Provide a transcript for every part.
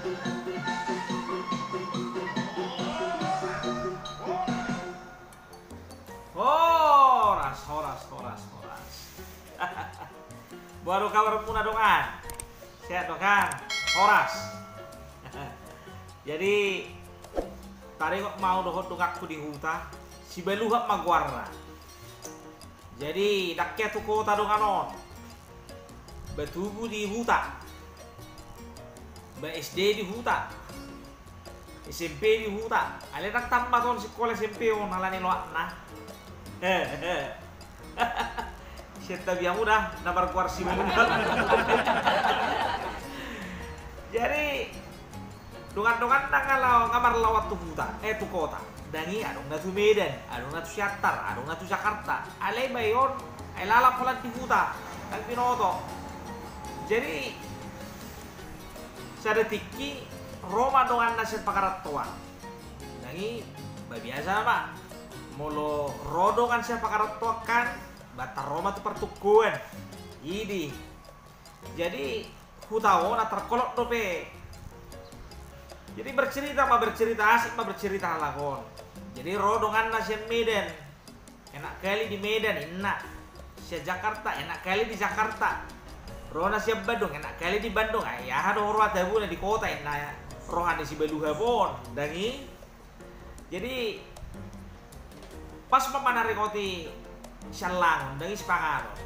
Horas, horas, horas, horas. Baru kabar puna dongan. Sehat dong kan? Horas. Jadi tadi kok mau dohot dongakku di huta, si beluhak magwarna. Jadi daknya tuh kota donganon. Betubu di huta. SD di huta. SMP di huta. Ale nak tambah ton sekolah SMP on alani loak nah. Siapa biang udah nabar keluar si beluhak. Jadi dongan-dongan kalau kamar lawat tuh huta, tuh kota. Dangi adong na tuh Medan, adong na tuh Syatar, adong na tuh Jakarta. Alay bayon, ay lalap kolat di huta, ang pinoto. Jadi sa detiki Roma dongan na siya pakaratuan. Dangi biasa na molo rodo kan siya pakaratuan kan, bata Roma tuh pertukuan. Idi. Jadi hutawo na terkolok dope. Jadi bercerita asik bercerita lakon. Jadi rodongan nasi Medan, enak kali di Medan, enak. Si Jakarta, enak kali di Jakarta. Rona si Bandung, enak kali di Bandung. Ayah ada orang tahu di kota enak. Rohan di si Beluha pun, dangi. Jadi pas memanari koti Syalang, dangi sepangar.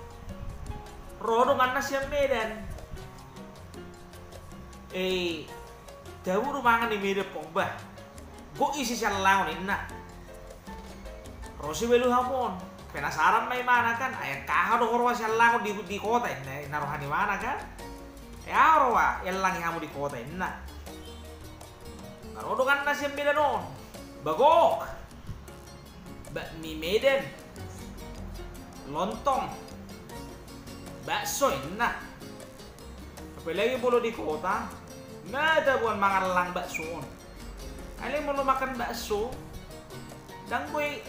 Rodongan nasi Medan. Dawuh rumangan di Medan Pombah. Gue isi Syalang enak. Rosi Beluha pun penasaran mai mana kan? Ayah kah do horwa Syalang di kota ini naruhan di mana kan? Ya horwa elang kamu di kota enak. Narodo kan nasi Medan on. Bagok. Bakmi Medan. Lontong. Bakso enak. Apalagi bolo di kota. Nggak ada bukan makan lang bakso. Kalian mau makan bakso, dan gue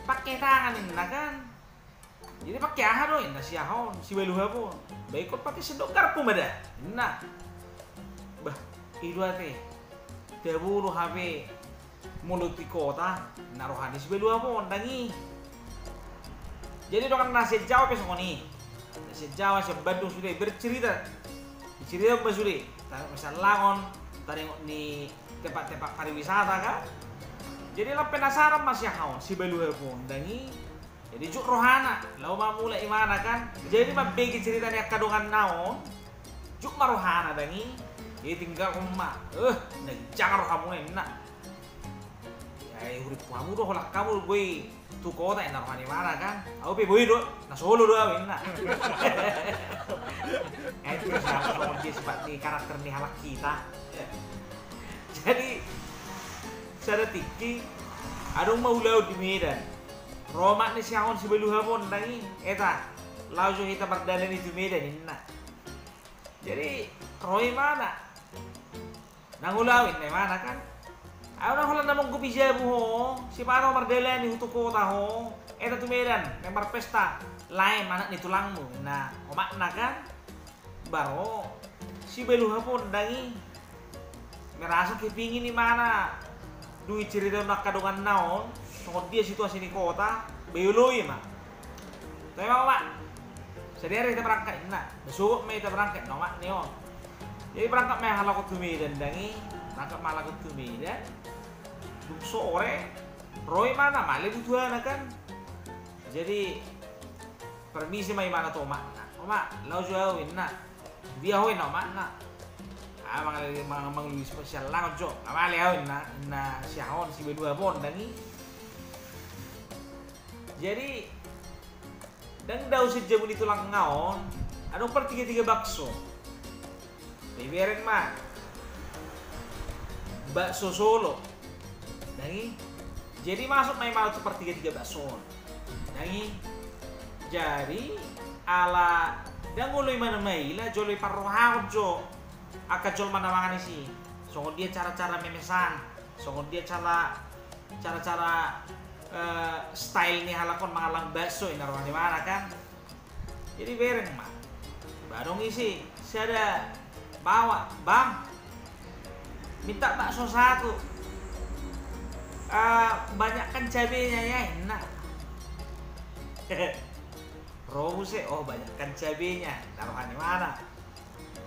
pakai tangan ini kan. Jadi pakai ahado ini si ahon, si Beluha pun. Baik kok pakai sendok garpu beda. Nah, bah itu ate. Debulu HP mulut di kota, naruhan di si Beluha pun dangi. Jadi dokan nasi Jawa besok nih. Nasi Jawa si Bandung sudah bercerita. Bercerita apa sudah? Misal Langon, tadi di tempat-tempat pariwisata kan. Jadi lah penasaran masih haon si Beluha pun dangi. Jadi juk rohana, lau mau mulai mana kan. Jadi mah bagi ceritanya kadongan naon, juk marohana dangi. Jadi tinggal rumah, jangan roh kamu enak. Ya urip kamu doh lah kamu gue tuh kota enak rohani mana kan. Aku pi boy do, nah Solo do enak. Itu sama dia seperti karakter nih halak kita. Jadi saya tiki adong mau laut di Medan. Roma nih siahon si Beluha pun dangi. Eta laut kita berdalan di Medan enak. Jadi Roy mana? Nangulawin di mana kan? Aku nak holan namong kopi jabu ho. Si paro berdalan di hutu kota ho. Eta tuh Medan, member pesta. Lain mana nih tulangmu. Nah, omakna kan? Baru si Beluha pun dangi merasa kepingin di mana duit cerita nak kadongan naon soal dia situasi di kota beuloi mah tapi mak sedari kita berangkat enak besok kita berangkat no mak neon jadi berangkat mah halakut ke Medan dangi berangkat malah ke Medan sore Roy mana malah butuhan kan jadi permisi mai mana tuh mak lau jauh enak dia hoy na mana mga Luis spesial lang jo amali hoy na siya hon si Beluha pon dangi jadi dan daw si jamu dito lang ngaon anong per tiga bakso bibirin mah bakso Solo dangi jadi masuk may malu per tiga bakso dangi jadi ala dan nguloy mana maila joloy parrohao jo aka jol mana mangan isi songod dia cara-cara memesan songod dia cara style nih halakon mangalang bakso ini naruhan di mana kan jadi bereng mah barong isi saya ada bawa bang minta bakso satu. Banyakkan cabenya ya, enak. Robuse, oh banyakkan cabenya, taruhan di mana?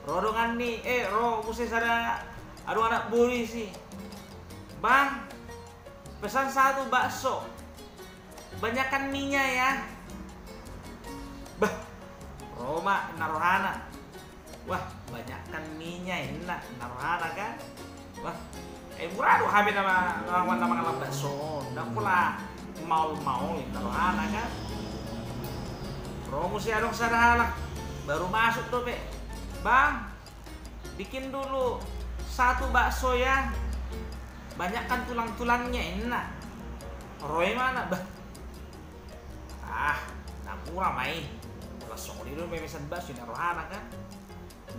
Rodongan nih, robuse sana, aduh anak buri sih. Bang, pesan satu bakso, banyakkan minyak ya. Bah, Roma naruhana. Wah, banyakkan minyak enak naruhana kan? Wah, murah tuh habis nama bakso, ndak pula mau naruhana kan? Romo sih adong sadahalak baru masuk tuh Pe. Bang, bikin dulu satu bakso ya, banyakkan tulang-tulangnya enak. Roy mana bah? Nampura mai. Langsung dulu memesan bakso di rohana kan.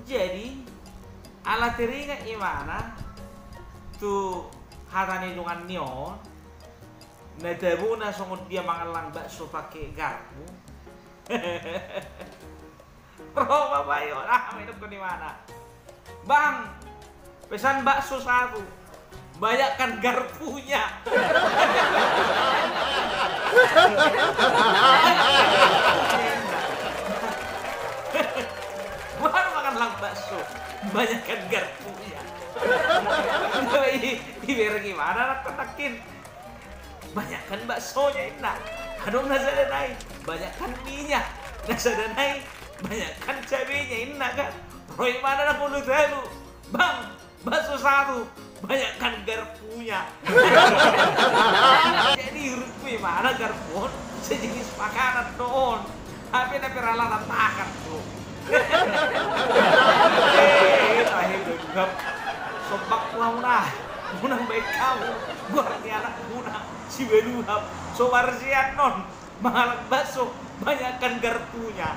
Jadi ala teringat gimana tuh hatane dungan nion. Nadabu na songod dia mangalang bakso pakai garpu. Roma bayo, minum ke di mana? Bang, pesan bakso satu, banyakkan garpunya. Baru makan lang bakso, banyakkan garpunya. Biar gimana nak tenakin? Banyakkan baksonya enak. Aduh nasadanay, banyakkan minyak. Nasadanay, banyakkan cabenya enak kan. Roy mana na puluh telu. Bang, bakso satu, banyakkan garpunya. Jadi rupi mana garpun sejenis makanan doon. Tapi na peralatan takan tuh. Tahir gegap. Sopak muna. Munang baik kamu. Gua lagi anak muna. Si beluhap. Sowarsian non. Mahalang bakso. Banyakkan garpunya.